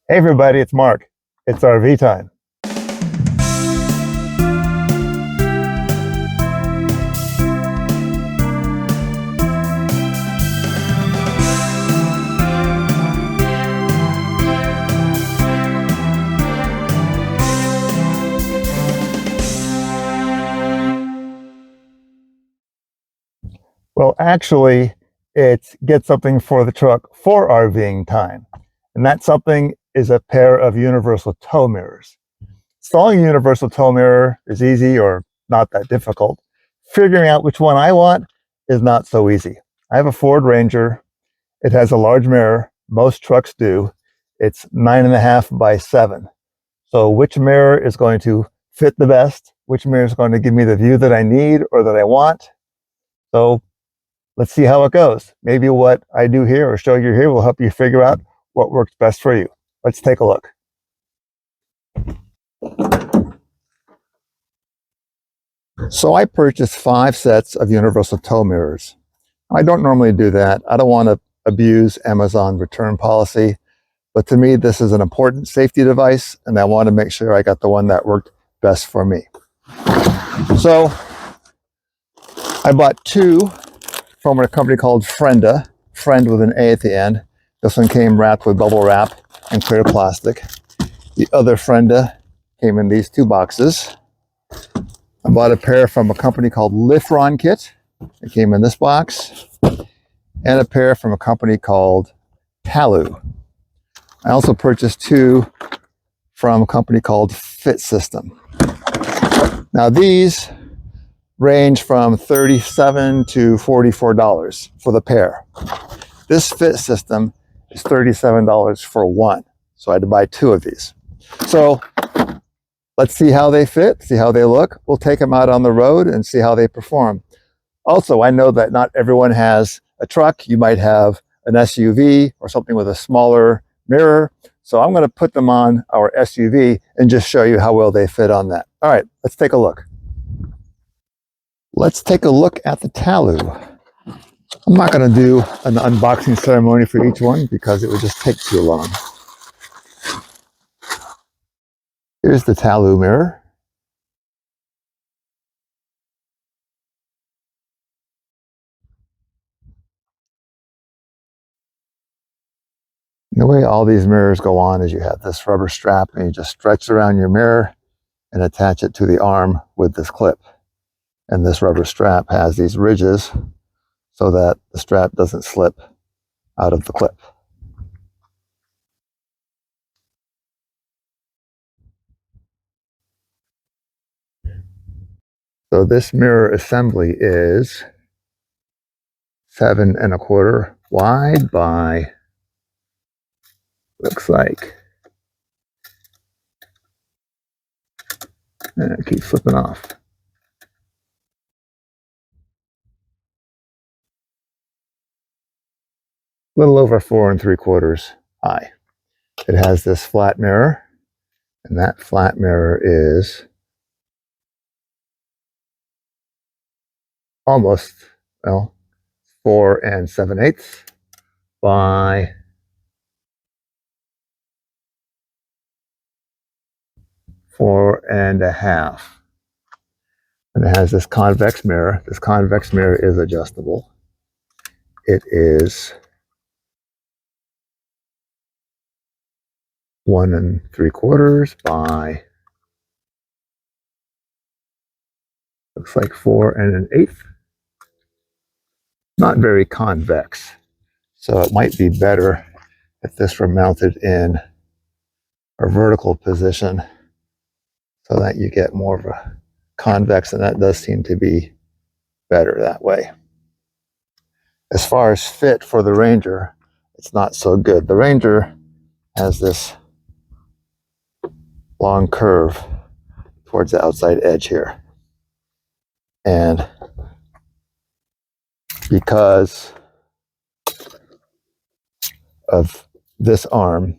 Hey everybody, it's Mark. It's RV time. Well, actually, it's get something for the truck for RVing time. And that something is a pair of universal tow mirrors. Installing a universal tow mirror is easy or not that difficult. Figuring out which one I want is not so easy. I have a Ford Ranger. It has a large mirror. Most trucks do. It's 9.5 by 7. So which mirror is going to fit the best? Which mirror is going to give me the view that I need or that I want? So let's see how it goes. Maybe what I do here or show you here will help you figure out what works best for you. Let's take a look. So I purchased 5 sets of universal tow mirrors. I don't normally do that. I don't want to abuse Amazon return policy, but to me, this is an important safety device, and I want to make sure I got the one that worked best for me. So I bought 2 from a company called Frenda, Friend with an A at the end. This one came wrapped with bubble wrap and clear plastic. The other Frenda came in these 2 boxes. I bought a pair from a company called Lifron Kit. It came in this box. And a pair from a company called Talu. I also purchased 2 from a company called Fit System. Now these range from $37 to $44 for the pair. This Fit System is $37 for one. So I had to buy 2 of these. So let's see how they fit, see how they look. We'll take them out on the road and see how they perform. Also, I know that not everyone has a truck. You might have an SUV or something with a smaller mirror. So I'm going to put them on our SUV and just show you how well they fit on that. All right, let's take a look. Let's take a look at the Talu. I'm not going to do an unboxing ceremony for each one because it would just take too long. Here's the Talu mirror. The way all these mirrors go on is you have this rubber strap and you just stretch around your mirror and attach it to the arm with this clip. And this rubber strap has these ridges so that the strap doesn't slip out of the clip. So this mirror assembly is 7.25 wide by, looks like, and it keeps slipping off. A little over 4.75 high. It has this flat mirror, and that flat mirror is almost, well, 4 7/8 by 4.5. And it has this convex mirror. This convex mirror is adjustable. It is 1.75 by, looks like 4.125. Not very convex. So it might be better if this were mounted in a vertical position so that you get more of a convex, and that does seem to be better that way. As far as fit for the Ranger, it's not so good. The Ranger has this long curve towards the outside edge here. And because of this arm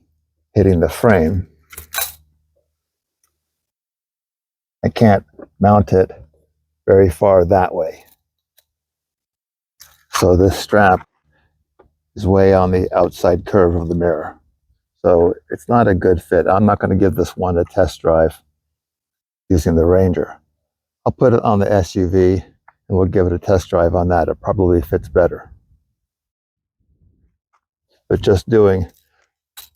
hitting the frame, I can't mount it very far that way. So this strap is way on the outside curve of the mirror. So it's not a good fit. I'm not going to give this one a test drive using the Ranger. I'll put it on the SUV and we'll give it a test drive on that. It probably fits better. But just doing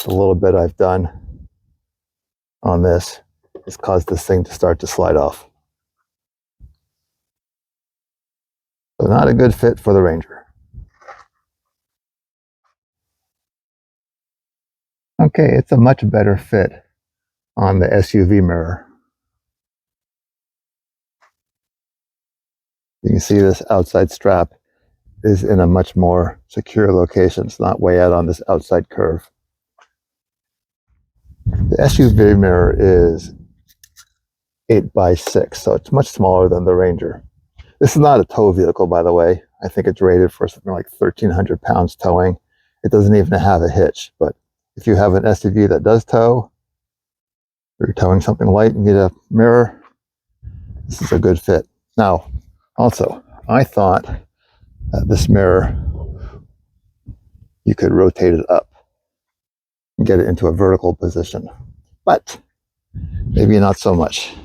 the little bit I've done on this has caused this thing to start to slide off. So not a good fit for the Ranger. Okay, it's a much better fit on the SUV mirror. You can see this outside strap is in a much more secure location. It's not way out on this outside curve. The SUV mirror is 8x6, so it's much smaller than the Ranger. This is not a tow vehicle, by the way. I think it's rated for something like 1,300 pounds towing. It doesn't even have a hitch, but if you have an SUV that does tow, or you're towing something light and need a mirror, this is a good fit. Now, also, I thought that this mirror, you could rotate it up and get it into a vertical position, but maybe not so much,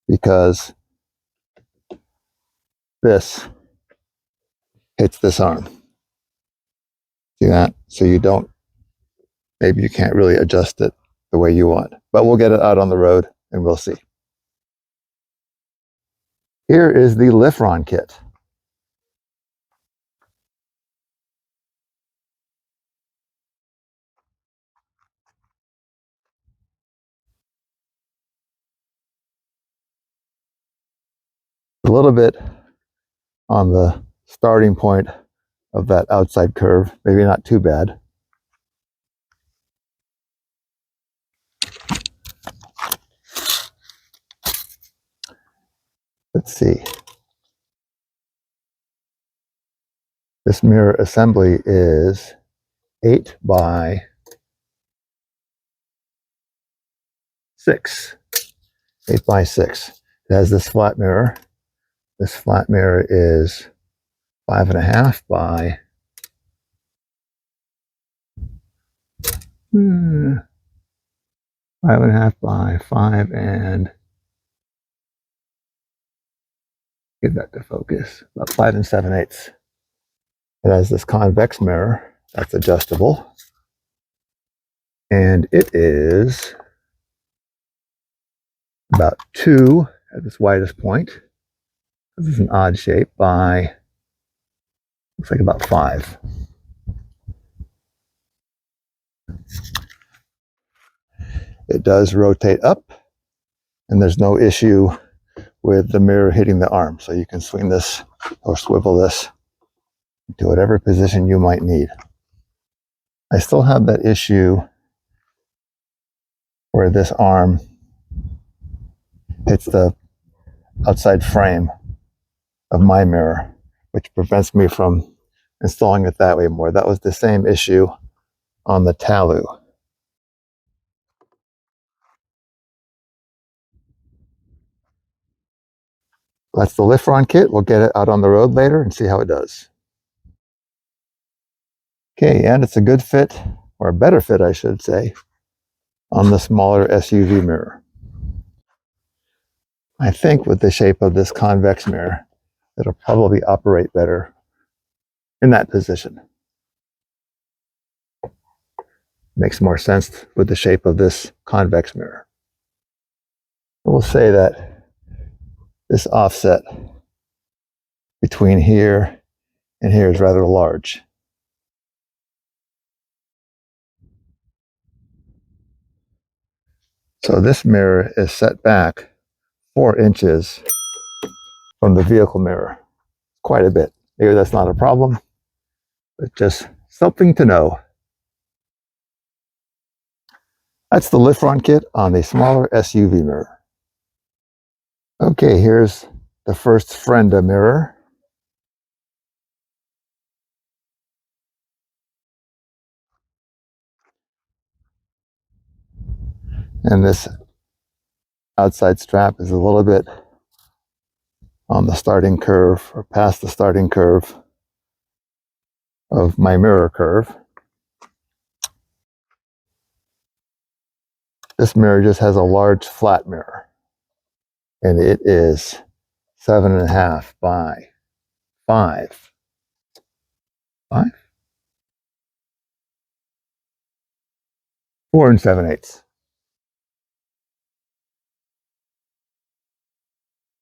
because this hits this arm. See that? So maybe you can't really adjust it the way you want, but we'll get it out on the road and we'll see. Here is the Lifron kit. A little bit on the starting point of that outside curve, maybe not too bad. Let's see. This mirror assembly is 8x6. 8x6. It has this flat mirror. This flat mirror is 5.5 by 5.5 by 5, and get that to focus, about 5 7/8. It has this convex mirror that's adjustable, and it is about 2 at its widest point. This is an odd shape by, looks like about 5. It does rotate up, and there's no issue with the mirror hitting the arm. So you can swing this or swivel this to whatever position you might need. I still have that issue where this arm hits the outside frame of my mirror, which prevents me from installing it that way more. That was the same issue on the Talou. That's the Lifron kit. We'll get it out on the road later and see how it does. Okay, and it's a good fit, or a better fit, I should say, on the smaller SUV mirror. I think with the shape of this convex mirror, it'll probably operate better in that position. Makes more sense with the shape of this convex mirror. We'll say that this offset between here and here is rather large. So this mirror is set back 4 inches from the vehicle mirror. Quite a bit. Maybe that's not a problem, but just something to know. That's the Lifron kit on a smaller SUV mirror. Okay, here's the first Frenda mirror. And this outside strap is a little bit on the starting curve, or past the starting curve of my mirror curve. This mirror just has a large flat mirror, and it is 7.5 by 5. 5? 4 7/8.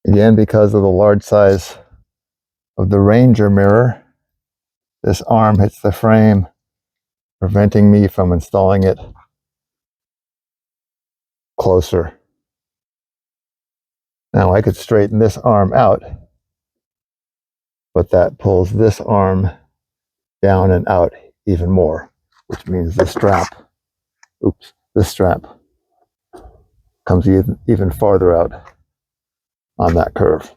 Again, because of the large size of the Ranger mirror, this arm hits the frame, preventing me from installing it closer. Now I could straighten this arm out, but that pulls this arm down and out even more, which means this strap comes even farther out on that curve.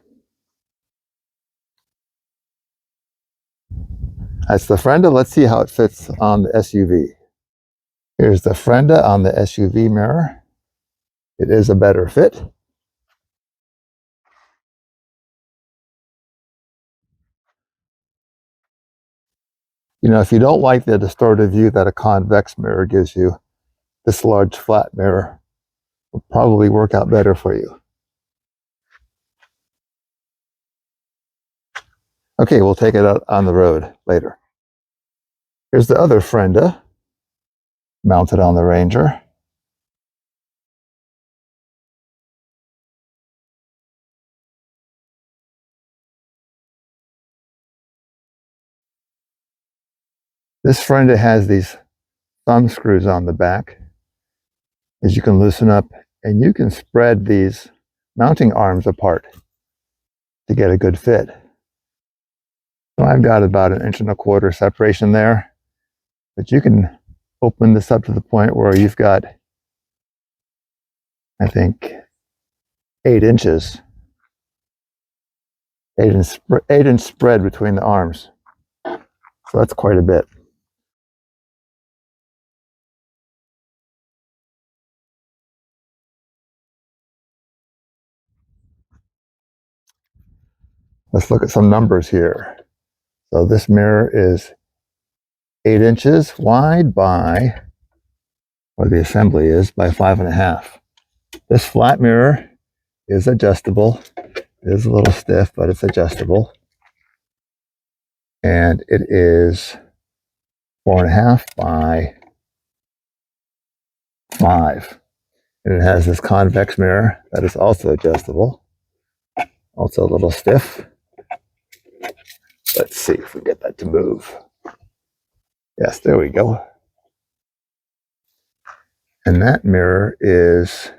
That's the Frenda. Let's see how it fits on the SUV. Here's the Frenda on the SUV mirror. It is a better fit. You know, if you don't like the distorted view that a convex mirror gives you, this large flat mirror will probably work out better for you. Okay, we'll take it out on the road later. Here's the other Frenda mounted on the Ranger. This Frenda has these thumb screws on the back, as you can loosen up, and you can spread these mounting arms apart to get a good fit. So I've got about 1.25 inch separation there, but you can open this up to the point where you've got, I think, 8 inches, 8-inch spread between the arms. So that's quite a bit. Let's look at some numbers here. So this mirror is 8 inches wide by, or the assembly is, by 5.5. This flat mirror is adjustable. It is a little stiff, but it's adjustable. And it is 4.5 by 5. And it has this convex mirror that is also adjustable. Also a little stiff. Let's see if we get that to move. Yes, there we go. And that mirror is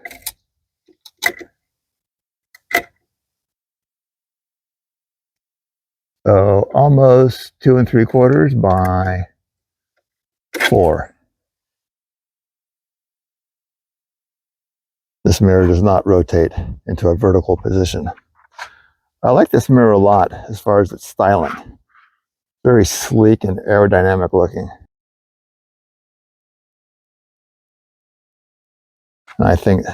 almost 2 3/4 by 4. This mirror does not rotate into a vertical position. I like this mirror a lot as far as its styling. Very sleek and aerodynamic looking. And I think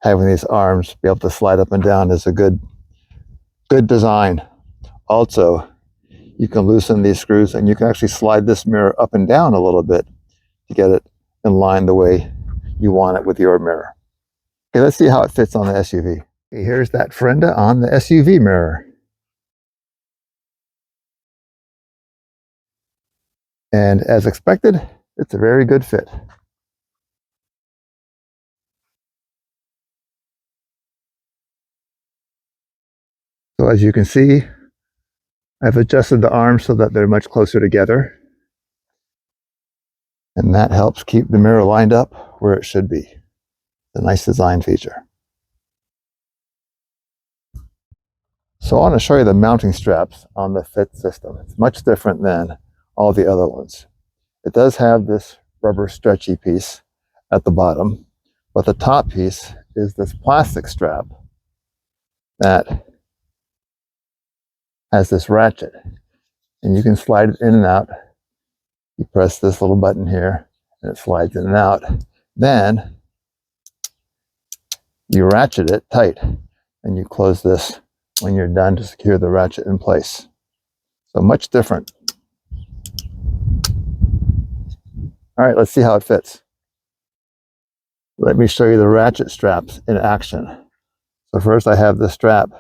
having these arms be able to slide up and down is a good design. Also, you can loosen these screws and you can actually slide this mirror up and down a little bit to get it in line the way you want it with your mirror. Okay, let's see how it fits on the SUV. Okay, here's that Frenda on the SUV mirror. And as expected, it's a very good fit. So as you can see, I've adjusted the arms so that they're much closer together. And that helps keep the mirror lined up where it should be. It's a nice design feature. So I want to show you the mounting straps on the Fit system. It's much different than all the other ones. It does have this rubber stretchy piece at the bottom, but the top piece is this plastic strap that has this ratchet, and you can slide it in and out. You press this little button here and it slides in and out. Then you ratchet it tight and you close this when you're done to secure the ratchet in place. So much different. All right, let's see how it fits. Let me show you the ratchet straps in action. So first I have the strap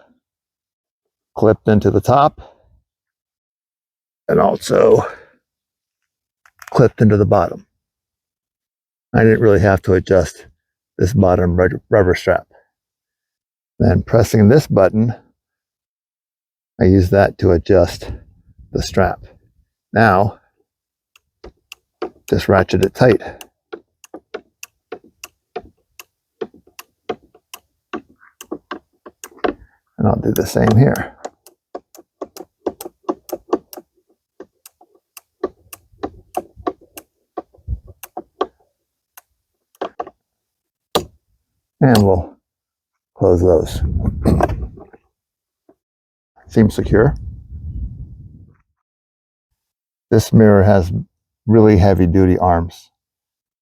clipped into the top and also clipped into the bottom. I didn't really have to adjust this bottom rubber strap. Then pressing this button, I use that to adjust the strap. Now, just ratchet it tight. And I'll do the same here. And we'll close those. Seems secure. This mirror has really heavy duty arms.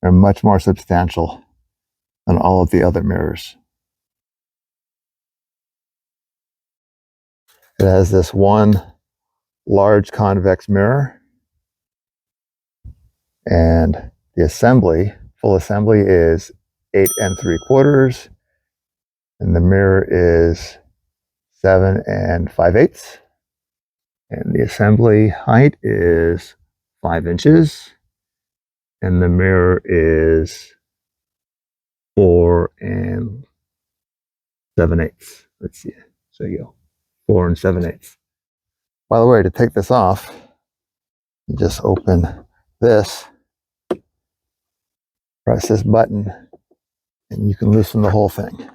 They're much more substantial than all of the other mirrors. It has this one large convex mirror, and the assembly, full assembly, is 8 3/4, and the mirror is 7 5/8, and the assembly height is 5 inches, and the mirror is 4 7/8. Let's see. So you go 4 7/8. By the way, to take this off, you just open this, press this button, and you can loosen the whole thing.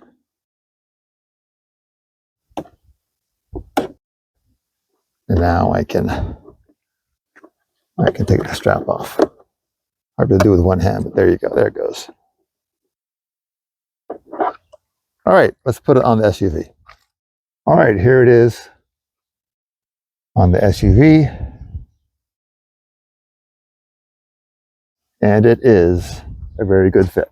And now I can take the strap off. Hard to do with one hand, but there you go. There it goes. All right, let's put it on the SUV. All right, here it is on the SUV. And it is a very good fit.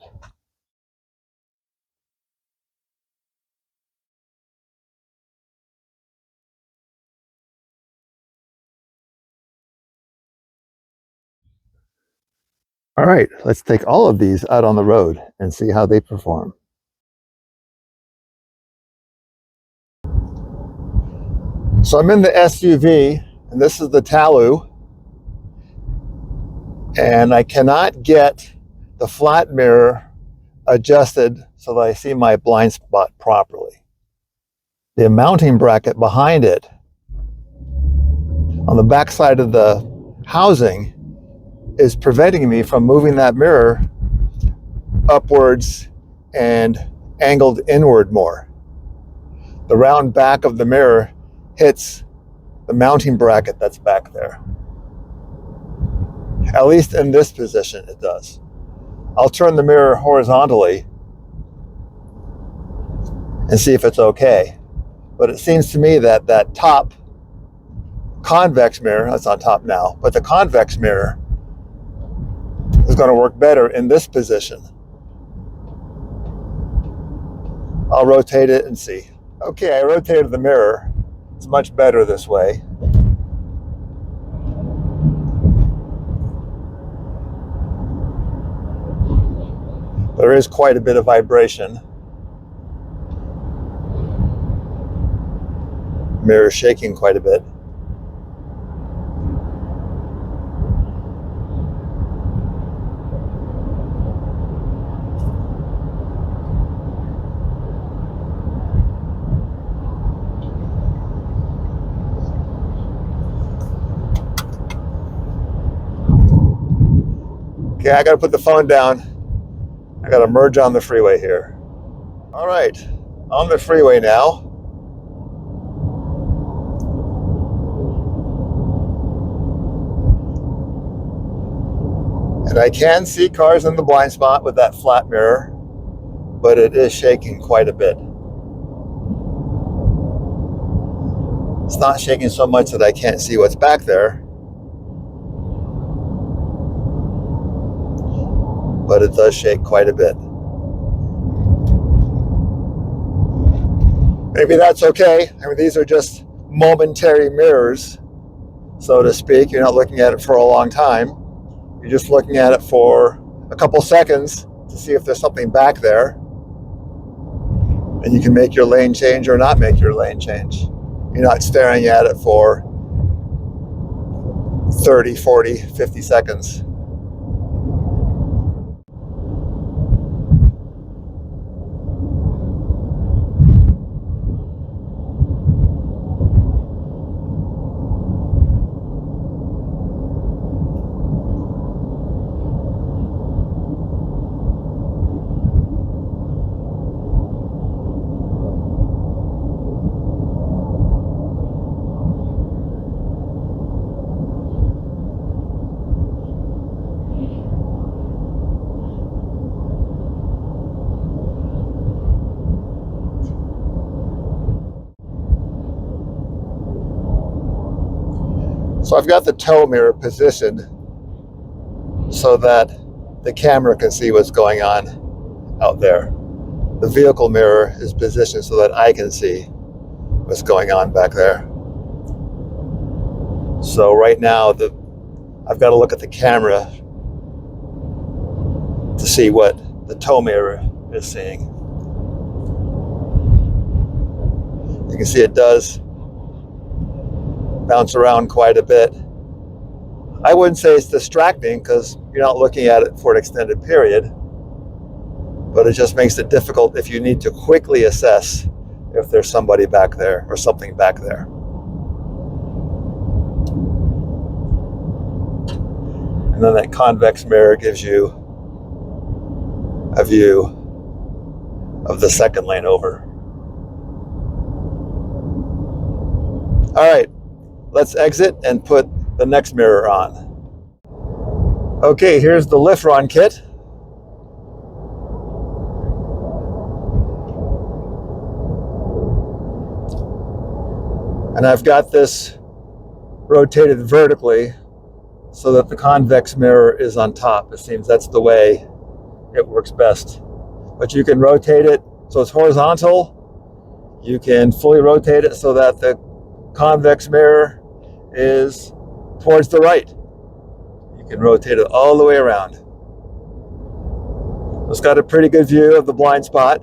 All right, let's take all of these out on the road and see how they perform. So I'm in the SUV, and this is the Taloo, and I cannot get the flat mirror adjusted so that I see my blind spot properly. The mounting bracket behind it, on the back side of the housing, is preventing me from moving that mirror upwards and angled inward more. The round back of the mirror hits the mounting bracket that's back there. At least in this position it does. I'll turn the mirror horizontally and see if it's okay. But it seems to me that that top convex mirror, that's on top now, but the convex mirror is going to work better in this position. I'll rotate it and see. Okay, I rotated the mirror. It's much better this way. There is quite a bit of vibration. Mirror shaking quite a bit. Okay, I gotta put the phone down. I gotta merge on the freeway here. All right, on the freeway now. And I can see cars in the blind spot with that flat mirror, but it is shaking quite a bit. It's not shaking so much that I can't see what's back there, but it does shake quite a bit. Maybe that's okay. I mean, these are just momentary mirrors, so to speak. You're not looking at it for a long time. You're just looking at it for a couple seconds to see if there's something back there. And you can make your lane change or not make your lane change. You're not staring at it for 30, 40, 50 seconds. So I've got the tow mirror positioned so that the camera can see what's going on out there. The vehicle mirror is positioned so that I can see what's going on back there. So right now, I've got to look at the camera to see what the tow mirror is seeing. You can see it does bounce around quite a bit. I wouldn't say it's distracting because you're not looking at it for an extended period, but it just makes it difficult if you need to quickly assess if there's somebody back there or something back there. And then that convex mirror gives you a view of the second lane over. All right, let's exit and put the next mirror on. Okay, here's the Liftron kit. And I've got this rotated vertically so that the convex mirror is on top. It seems that's the way it works best. But you can rotate it so it's horizontal. You can fully rotate it so that the convex mirror is towards the right. You can rotate it all the way around. It's got a pretty good view of the blind spot.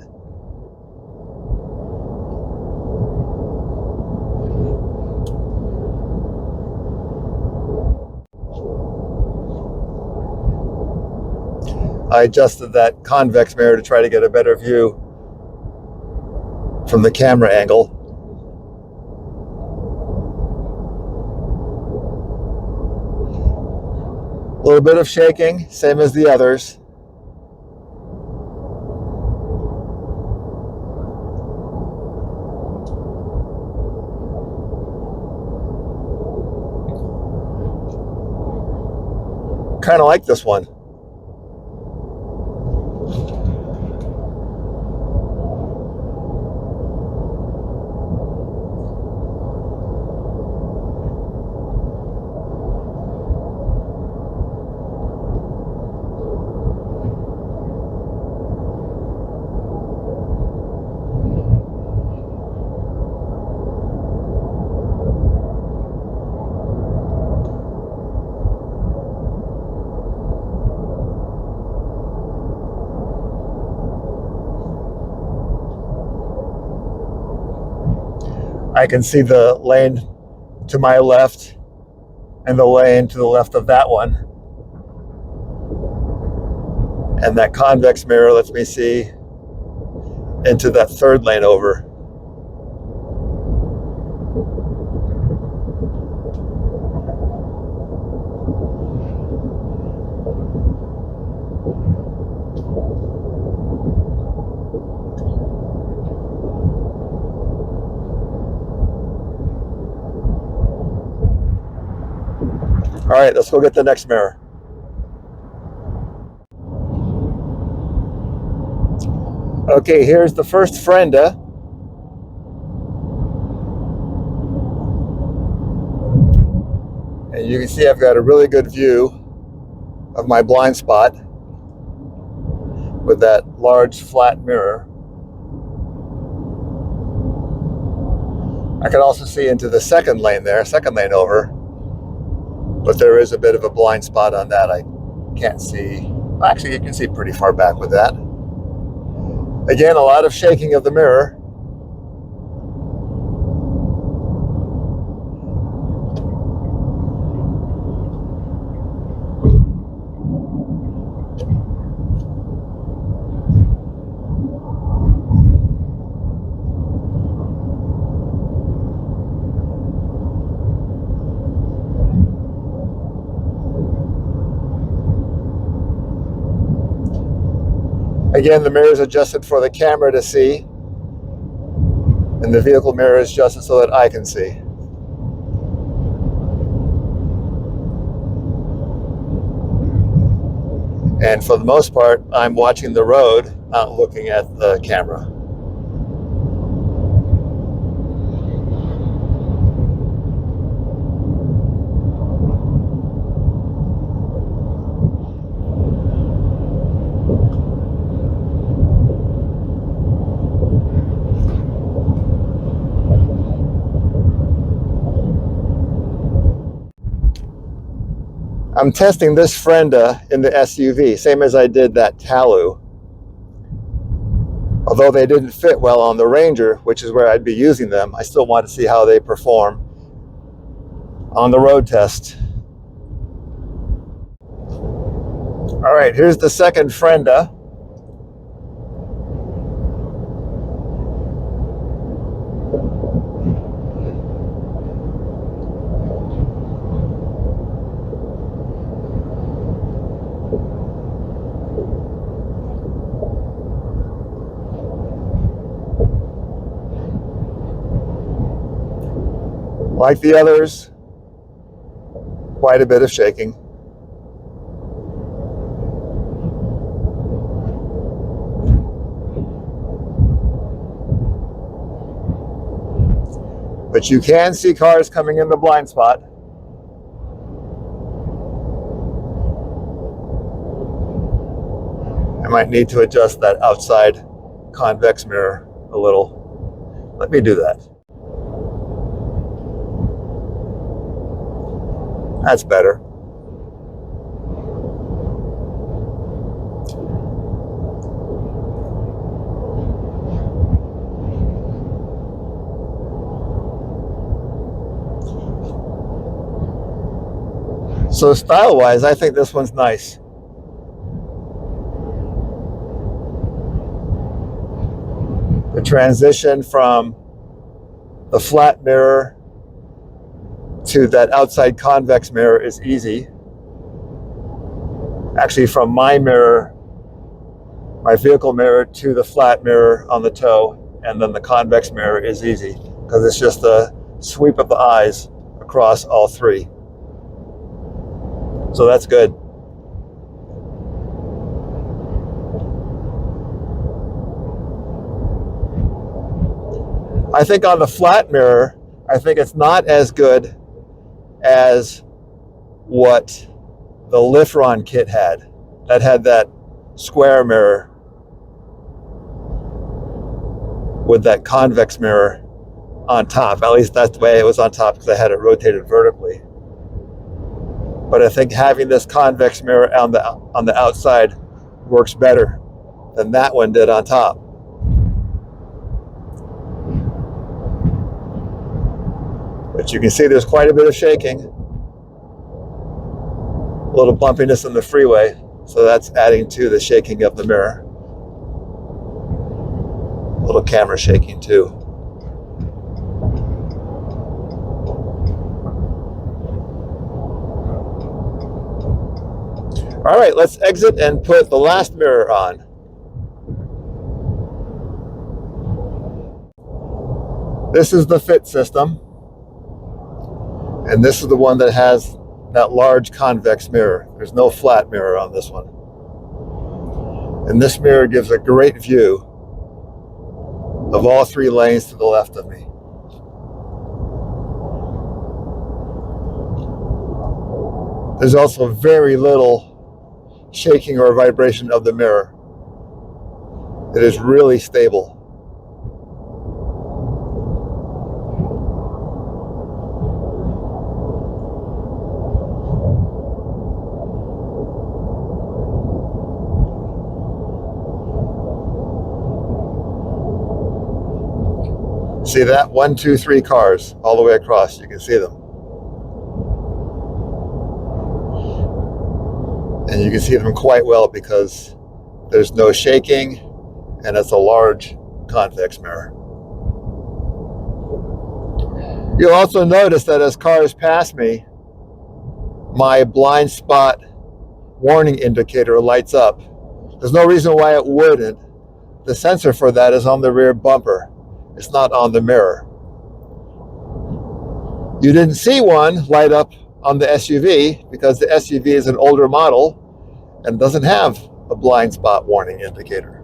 I adjusted that convex mirror to try to get a better view from the camera angle. A little bit of shaking, same as the others. Kind of like this one. I can see the lane to my left and the lane to the left of that one. And that convex mirror lets me see into that third lane over. All right, let's go get the next mirror. Okay, here's the first Frenda. And you can see I've got a really good view of my blind spot with that large flat mirror. I can also see into the second lane there, second lane over. But there is a bit of a blind spot on that. I can't see Actually, you can see pretty far back with that. Again, a lot of shaking of the mirror. Again, the mirror is adjusted for the camera to see, and the vehicle mirror is adjusted so that I can see. And for the most part, I'm watching the road, not looking at the camera. I'm testing this Frenda in the SUV, same as I did that Talu. Although they didn't fit well on the Ranger, which is where I'd be using them, I still want to see how they perform on the road test. All right, here's the second Frenda. Like the others, quite a bit of shaking. But you can see cars coming in the blind spot. I might need to adjust that outside convex mirror a little. Let me do that. That's better. So style-wise, I think this one's nice. The transition from the flat mirror to that outside convex mirror is easy. Actually, from my mirror, my vehicle mirror, to the flat mirror on the toe, and then the convex mirror is easy because it's just a sweep of the eyes across all three. So that's good. I think on the flat mirror, I think it's not as good as what the Lifron kit had. That had that square mirror with that convex mirror on top. At least that's the way it was on top because I had it rotated vertically. But I think having this convex mirror on the outside works better than that one did on top. But you can see there's quite a bit of shaking. A little bumpiness in the freeway, so that's adding to the shaking of the mirror. A little camera shaking too. All right, let's exit and put the last mirror on. This is the fit system. And this is the one that has that large convex mirror. There's no flat mirror on this one. And this mirror gives a great view of all three lanes to the left of me. There's also very little shaking or vibration of the mirror. It is really stable. See that? 1, 2, 3 cars all the way across. You can see them. And you can see them quite well because there's no shaking and it's a large convex mirror. You'll also notice that as cars pass me, my blind spot warning indicator lights up. There's no reason why it wouldn't. The sensor for that is on the rear bumper. It's not on the mirror. You didn't see one light up on the SUV because the SUV is an older model and doesn't have a blind spot warning indicator.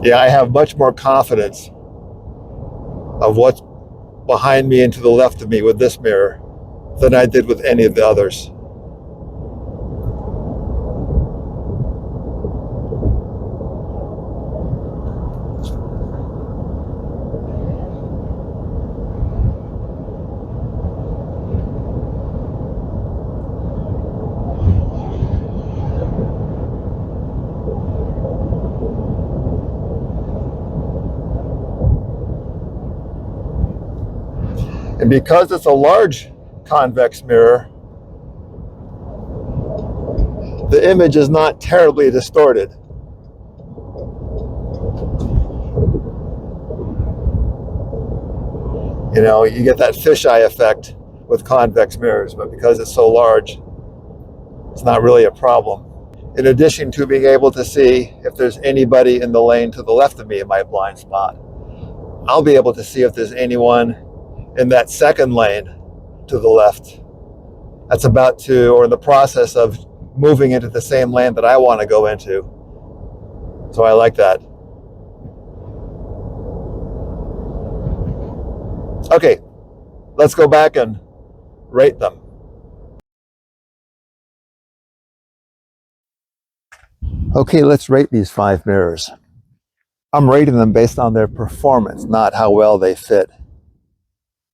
Yeah, I have much more confidence of what's behind me and to the left of me with this mirror than I did with any of the others. And because it's a large convex mirror, the image is not terribly distorted. You know, you get that fisheye effect with convex mirrors, but because it's so large, it's not really a problem. In addition to being able to see if there's anybody in the lane to the left of me in my blind spot, I'll be able to see if there's anyone in that second lane to the left that's about to, or in the process of moving into the same lane that I want to go into. So I like that. Okay, let's go back and rate them. Okay, let's rate these 5 mirrors. I'm rating them based on their performance, not how well they fit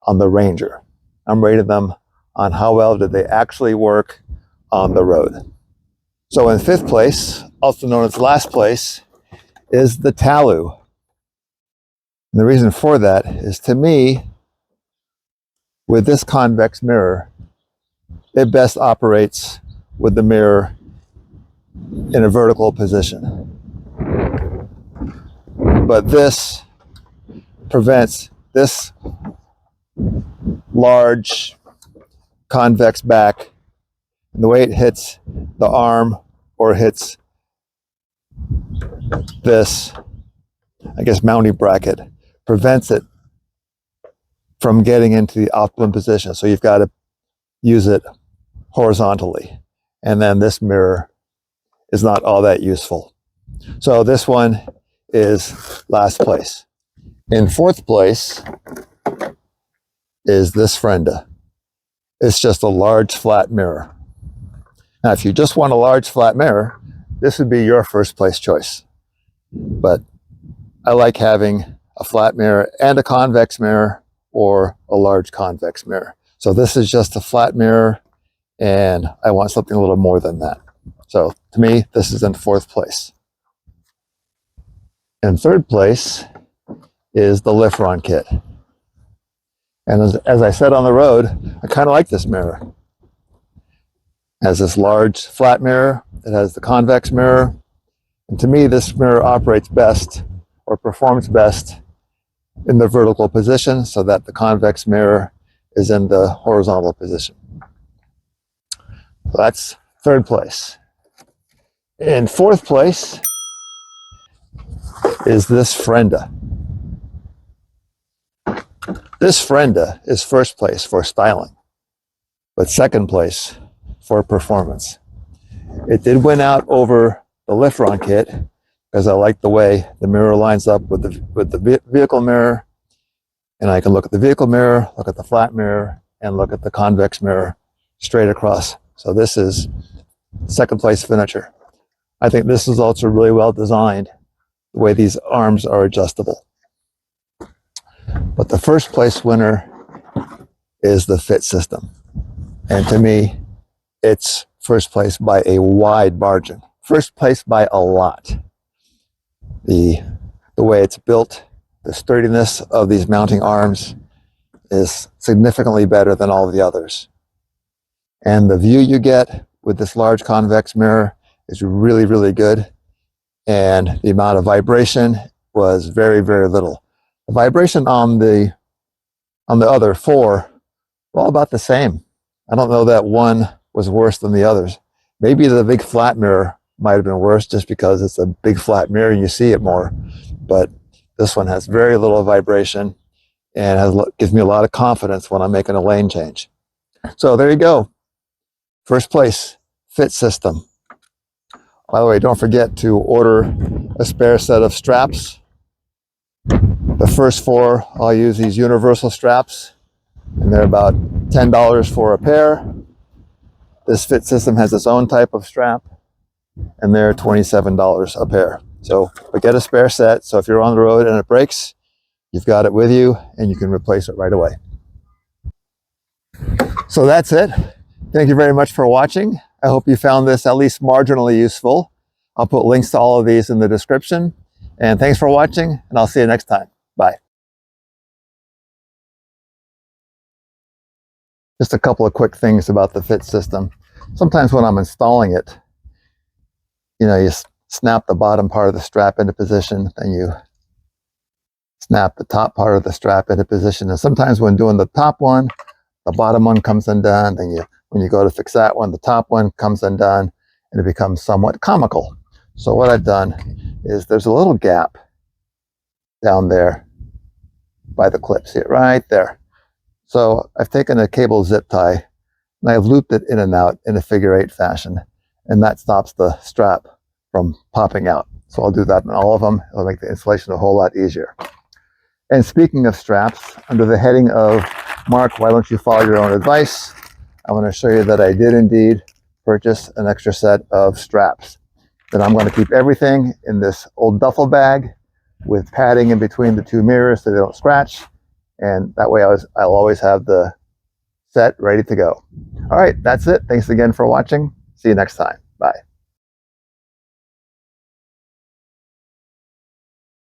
on the Ranger. I'm rating them on how well did they actually work on the road. So in 5th place, also known as last place, is the Talus. And the reason for that is, to me, with this convex mirror, it best operates with the mirror in a vertical position. But this prevents this large convex back, and the way it hits the arm or hits this, I guess, mounting bracket, prevents it from getting into the optimum position. So you've got to use it horizontally. And then this mirror is not all that useful. So this one is last place. In 4th place is this Frenda. It's just a large flat mirror. Now, if you just want a large flat mirror, this would be your 1st place choice. But I like having a flat mirror and a convex mirror, or a large convex mirror. So this is just a flat mirror, and I want something a little more than that. So to me, this is in 4th place. In 3rd place is the Lifron kit. And as I said on the road, I kind of like this mirror. It has this large flat mirror. It has the convex mirror. And to me, this mirror operates best, or performs best, in the vertical position, so that the convex mirror is in the horizontal position. So that's 3rd place. In 4th place is this Frenda. This Frenda is 1st place for styling, but 2nd place for performance. It did win out over the Lifron kit because I like the way the mirror lines up with the vehicle mirror. And I can look at the vehicle mirror, look at the flat mirror, and look at the convex mirror straight across. So this is second place finisher. I think this is also really well designed, the way these arms are adjustable. But the first place winner is the fit system. And to me, it's first place by a wide margin. First place by a lot. The way it's built, the sturdiness of these mounting arms is significantly better than all the others. And the view you get with this large convex mirror is really, really good. And the amount of vibration was very, very little. The vibration on the other four were all about the same. I don't know that one was worse than the others. Maybe the big flat mirror might have been worse just because it's a big flat mirror and you see it more. But this one has very little vibration and gives me a lot of confidence when I'm making a lane change. So there you go. First place, fit system. By the way, don't forget to order a spare set of straps. The first four, I'll use these universal straps, and they're about $10 for a pair. This fit system has its own type of strap, and they're $27 a pair. So, but get a spare set, so if you're on the road and it breaks, you've got it with you, and you can replace it right away. So that's it. Thank you very much for watching. I hope you found this at least marginally useful. I'll put links to all of these in the description. And thanks for watching, and I'll see you next time. Bye. Just a couple of quick things about the fit system. Sometimes when I'm installing it, you snap the bottom part of the strap into position, then you snap the top part of the strap into position. And sometimes when doing the top one, the bottom one comes undone. Then when you go to fix that one, the top one comes undone, and it becomes somewhat comical. So what I've done is there's a little gap down there by the clip. See it right there. So I've taken a cable zip tie and I've looped it in and out in a figure-8 fashion, and that stops the strap from popping out. So I'll do that in all of them. It'll make the installation a whole lot easier. And speaking of straps, under the heading of Mark, why don't you follow your own advice, I want to show you that I did indeed purchase an extra set of straps. Then I'm going to keep everything in this old duffel bag with padding in between the two mirrors so they don't scratch. And that way I'll always have the set ready to go. All right, that's it. Thanks again for watching. See you next time. Bye.